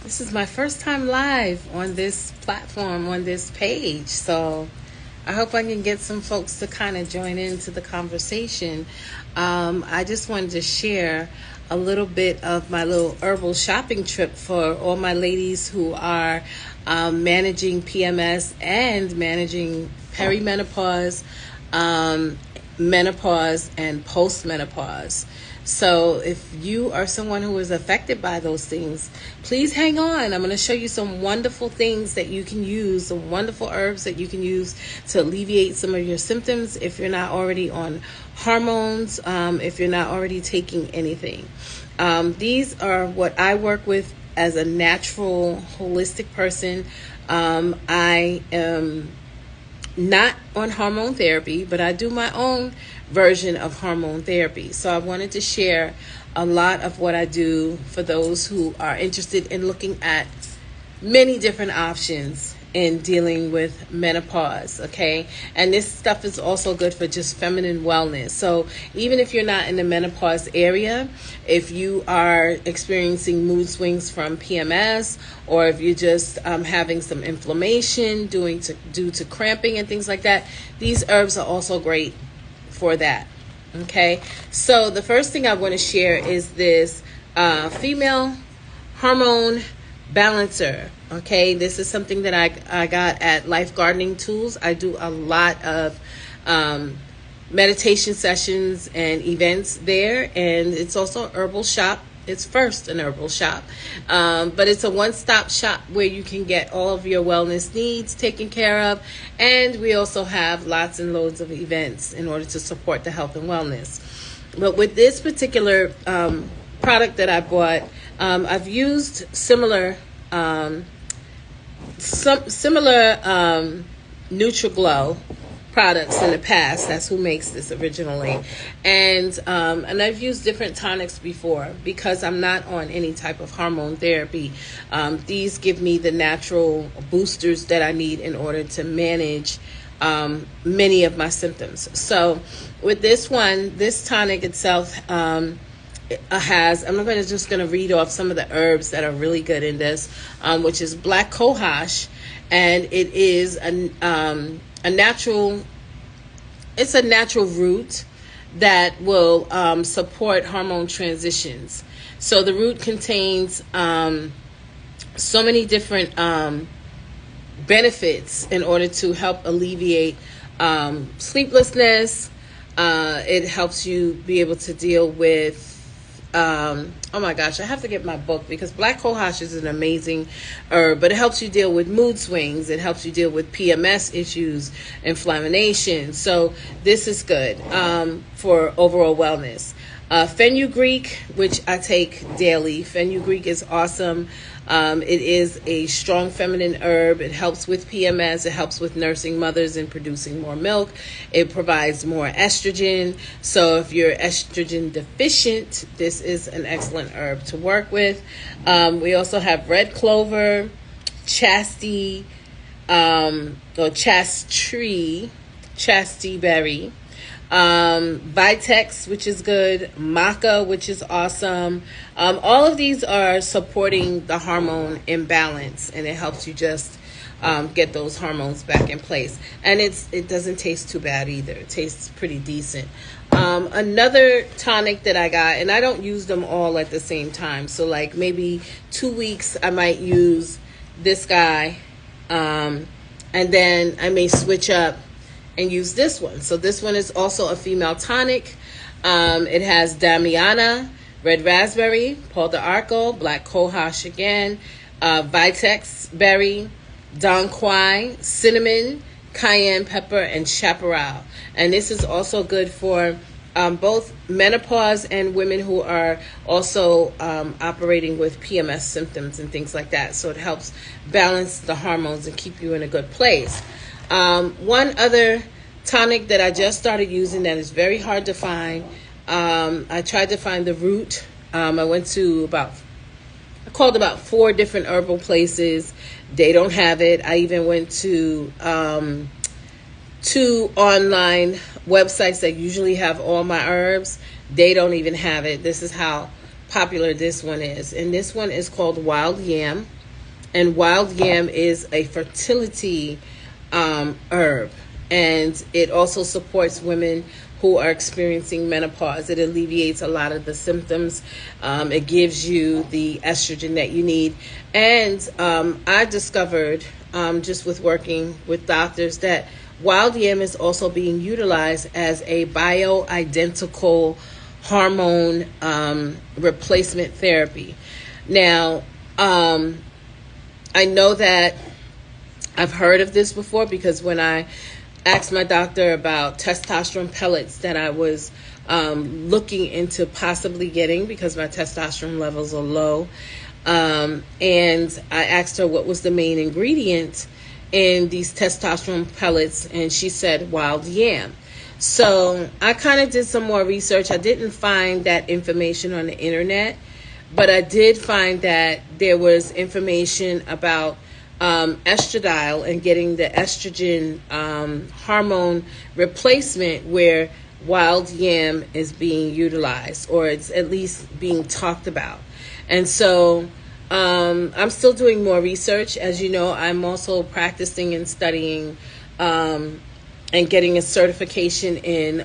This is my first time live on this platform, on this page. So I hope I can get some folks to kind of join into the conversation. I just wanted to share a little bit of my little herbal shopping trip for all my ladies who are managing PMS and managing perimenopause, menopause, and postmenopause. So if you are someone who is affected by those things, please hang on. I'm going to show you some wonderful things that you can use, some wonderful herbs that you can use to alleviate some of your symptoms if you're not already on hormones, if you're not already taking anything. These are what I work with as a natural, holistic person. I am not on hormone therapy, but I do my own version of hormone therapy. So I wanted to share a lot of what I do for those who are interested in looking at many different options in dealing with menopause, okay? And this stuff is also good for just feminine wellness. So even if you're not in the menopause area, if you are experiencing mood swings from PMS, or if you're just having some inflammation due to cramping and things like that, these herbs are also great for that, okay? So the first thing I want to share is this female hormone balancer. Okay, this is something that I got at Life Gardening Tools. I do a lot of meditation sessions and events there, and it's also an herbal shop. It's first an herbal shop, but it's a one-stop shop where you can get all of your wellness needs taken care of, and we also have lots and loads of events in order to support the health and wellness. But with this particular product that I bought, I've used similar Nutriglow products in the past. That's who makes this originally, and I've used different tonics before because I'm not on any type of hormone therapy. These give me the natural boosters that I need in order to manage many of my symptoms. So with this one, this tonic itself has, I'm just going to read off some of the herbs that are really good in this, which is black cohosh, and it is a natural, it's a natural root that will support hormone transitions. So the root contains so many different benefits in order to help alleviate sleeplessness. It helps you be able to deal with oh my gosh, I have to get my book because black cohosh is an amazing herb, but it helps you deal with mood swings. It helps you deal with PMS issues, inflammation. So this is good for overall wellness. Fenugreek, which I take daily. Fenugreek is awesome. It is a strong feminine herb. It helps with PMS. It helps with nursing mothers and producing more milk. It provides more estrogen. So if you're estrogen deficient, this is an excellent herb to work with. We also have red clover, chastity, or chastity berry. Vitex, which is good, maca, which is awesome. All of these are supporting the hormone imbalance, and it helps you just get those hormones back in place. And it doesn't taste too bad either. It tastes pretty decent. Another tonic that I got, and I don't use them all at the same time. So like maybe 2 weeks I might use this guy, and then I may switch up and use this one. So this one is also a female tonic. It has Damiana, red raspberry, Paul d'Arco, black cohosh again, Vitex berry, Don Quai, cinnamon, cayenne pepper, and chaparral. And this is also good for both menopause and women who are also operating with PMS symptoms and things like that. So it helps balance the hormones and keep you in a good place. One other tonic that I just started using that is very hard to find. I tried to find the root. I called about 4 different herbal places. They don't have it. I even went to 2 online websites that usually have all my herbs. They don't even have it. This is how popular this one is. And this one is called wild yam. And wild yam is a fertility herb. And it also supports women who are experiencing menopause. It alleviates a lot of the symptoms. It gives you the estrogen that you need. And I discovered, just with working with doctors, that wild yam is also being utilized as a bioidentical hormone replacement therapy. Now, I know that I've heard of this before, because when I asked my doctor about testosterone pellets that I was looking into possibly getting, because my testosterone levels are low, and I asked her what was the main ingredient in these testosterone pellets, and she said wild yam. So I kind of did some more research. I didn't find that information on the internet, but I did find that there was information about estradiol and getting the estrogen hormone replacement, where wild yam is being utilized, or it's at least being talked about. And so I'm still doing more research. As you know, I'm also practicing and studying and getting a certification in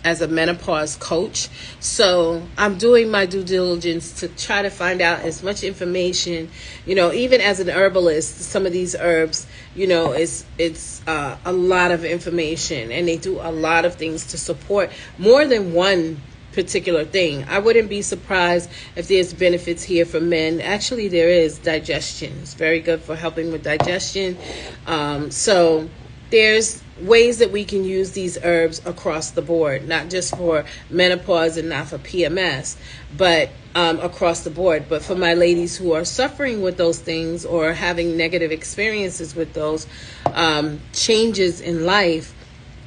as a menopause coach. So I'm doing my due diligence to try to find out as much information. Even as an herbalist, some of these herbs, it's a lot of information, and they do a lot of things to support more than one particular thing. I wouldn't be surprised if there's benefits here for men. Actually, there is digestion. It's very good for helping with digestion. So there's ways that we can use these herbs across the board, not just for menopause and not for PMS, but across the board. But for my ladies who are suffering with those things or having negative experiences with those changes in life,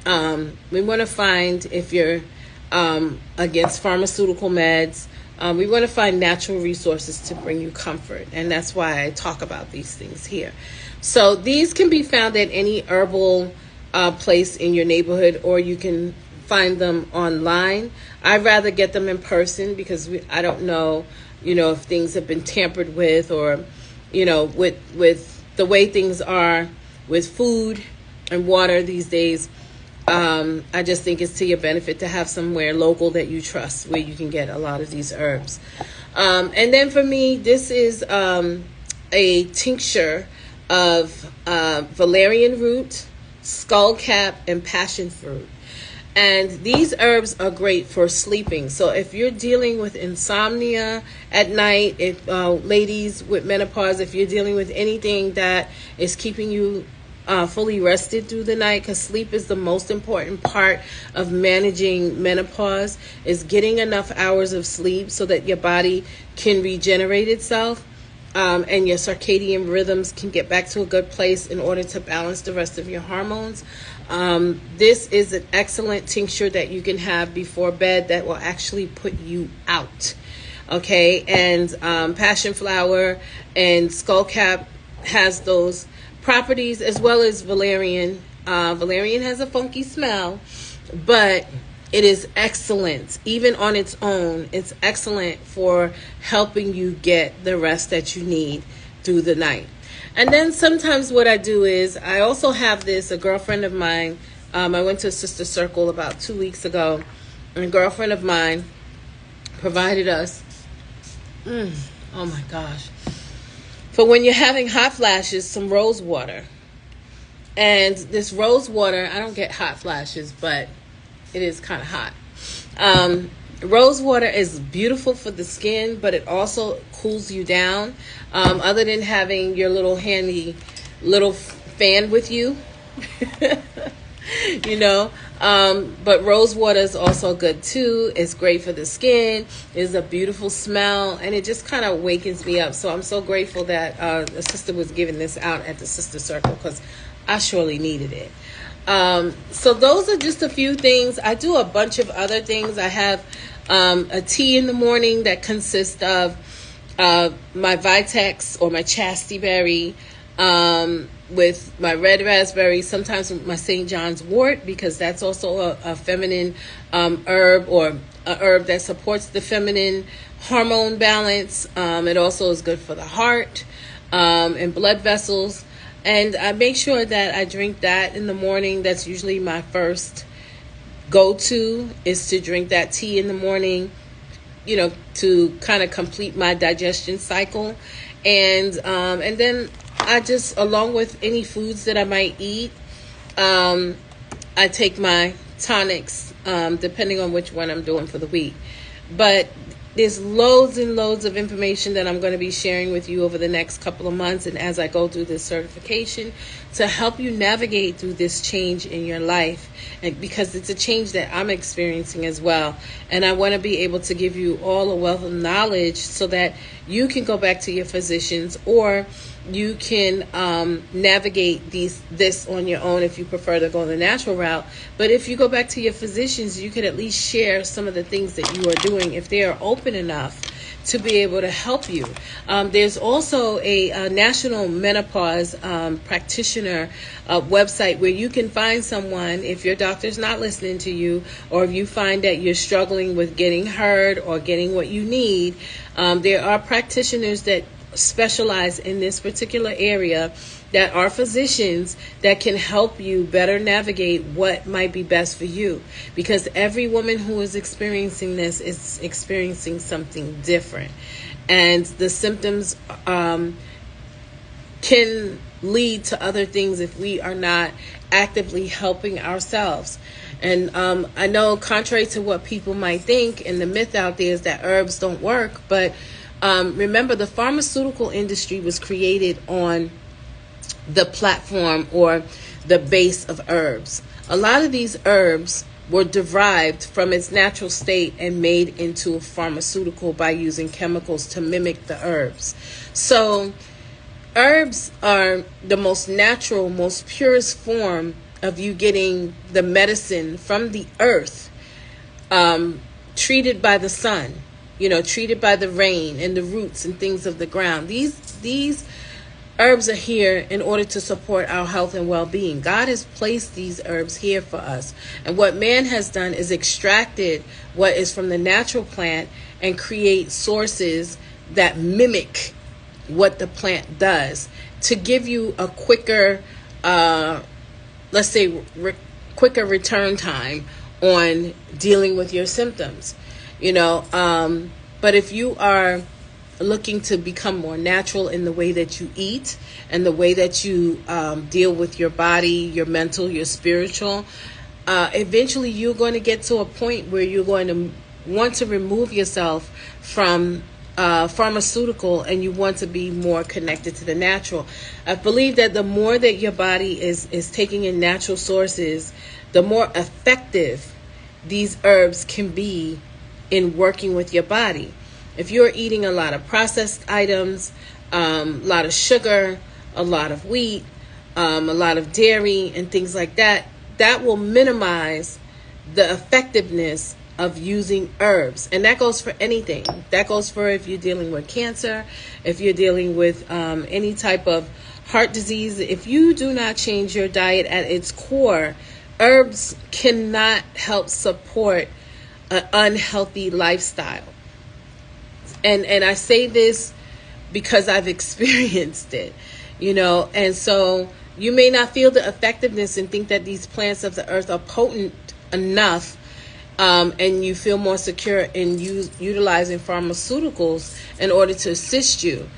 we want to find, if you're against pharmaceutical meds, we want to find natural resources to bring you comfort. And that's why I talk about these things here. So these can be found at any herbal place in your neighborhood, or you can find them online. I'd rather get them in person, because I don't know, if things have been tampered with, or, with the way things are with food and water these days. I just think it's to your benefit to have somewhere local that you trust, where you can get a lot of these herbs. And then for me, this is a tincture of valerian root, skullcap, and passion fruit. And these herbs are great for sleeping. So if you're dealing with insomnia at night, if ladies with menopause, if you're dealing with anything that is keeping you fully rested through the night, because sleep is the most important part of managing menopause, is getting enough hours of sleep so that your body can regenerate itself, and your circadian rhythms can get back to a good place in order to balance the rest of your hormones. This is an excellent tincture that you can have before bed that will actually put you out. Okay, and passion flower and skullcap has those properties, as well as valerian. Valerian has a funky smell, but it is excellent. Even on its own, it's excellent for helping you get the rest that you need through the night. And then sometimes what I do is, I also have this, a girlfriend of mine, I went to a sister circle about 2 weeks ago, and a girlfriend of mine provided us, oh my gosh, for when you're having hot flashes, some rose water. And this rose water, I don't get hot flashes, but it is kind of hot. Rose water is beautiful for the skin, but it also cools you down. Other than having your little handy little fan with you, but rose water is also good too. It's great for the skin. It's a beautiful smell, and it just kind of wakens me up. So I'm so grateful that a sister was giving this out at the sister circle, because I surely needed it. So those are just a few things. I do a bunch of other things. I have a tea in the morning that consists of my Vitex or my Chastity berry, with my red raspberry, sometimes with my St. John's wort, because that's also a feminine herb, or a herb that supports the feminine hormone balance. It also is good for the heart and blood vessels. And I make sure that I drink that in the morning. That's usually my first go-to, is to drink that tea in the morning, to kind of complete my digestion cycle. And then I just, along with any foods that I might eat, I take my tonics, depending on which one I'm doing for the week. But there's loads and loads of information that I'm going to be sharing with you over the next couple of months, and as I go through this certification, to help you navigate through this change in your life, and because it's a change that I'm experiencing as well. And I want to be able to give you all a wealth of knowledge so that you can go back to your physicians, or you can navigate this on your own if you prefer to go the natural route. But if you go back to your physicians, you can at least share some of the things that you are doing if they are open enough to be able to help you. There's also a national menopause practitioner website where you can find someone, if your doctor's not listening to you, or if you find that you're struggling with getting heard or getting what you need. There are practitioners that specialize in this particular area, that are physicians, that can help you better navigate what might be best for you, because every woman who is experiencing this is experiencing something different, and the symptoms can lead to other things if we are not actively helping ourselves. And I know, contrary to what people might think, and the myth out there is that herbs don't work, but remember, the pharmaceutical industry was created on the platform or the base of herbs. A lot of these herbs were derived from its natural state and made into a pharmaceutical by using chemicals to mimic the herbs. So herbs are the most natural, most purest form of you getting the medicine from the earth, treated by the sun, treated by the rain and the roots and things of the ground. These herbs are here in order to support our health and well-being. God has placed these herbs here for us. And what man has done is extracted what is from the natural plant and create sources that mimic what the plant does to give you a quicker, let's say, quicker return time on dealing with your symptoms. But if you are looking to become more natural in the way that you eat and the way that you deal with your body, your mental, your spiritual, eventually you're going to get to a point where you're going to want to remove yourself from pharmaceutical, and you want to be more connected to the natural. I believe that the more that your body is taking in natural sources, the more effective these herbs can be in working with your body. If you're eating a lot of processed items, a lot of sugar, a lot of wheat, a lot of dairy and things like that, that will minimize the effectiveness of using herbs. And that goes for anything. That goes for if you're dealing with cancer, if you're dealing with any type of heart disease. If you do not change your diet at its core, herbs cannot help support an unhealthy lifestyle. And I say this because I've experienced it, and so you may not feel the effectiveness and think that these plants of the earth are potent enough, and you feel more secure in utilizing pharmaceuticals in order to assist you.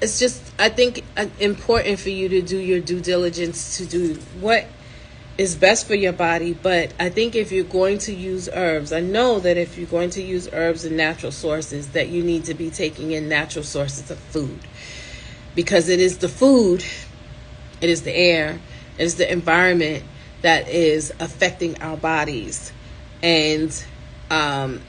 It's just, I think, important for you to do your due diligence to do what is best for your body. But I think if you're going to use herbs, I know that if you're going to use herbs and natural sources, that you need to be taking in natural sources of food, because it is the food, it is the air, it is the environment that is affecting our bodies. And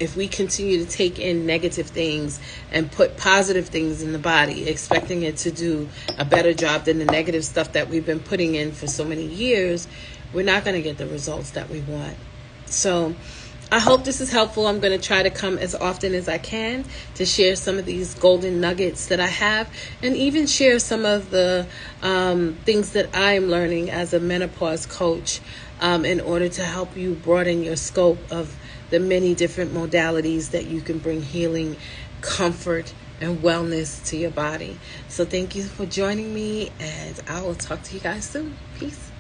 if we continue to take in negative things and put positive things in the body, expecting it to do a better job than the negative stuff that we've been putting in for so many years, we're not going to get the results that we want. So I hope this is helpful. I'm going to try to come as often as I can to share some of these golden nuggets that I have, and even share some of the things that I'm learning as a menopause coach. in order to help you broaden your scope of the many different modalities that you can bring healing, comfort, and wellness to your body. So thank you for joining me, and I will talk to you guys soon. Peace.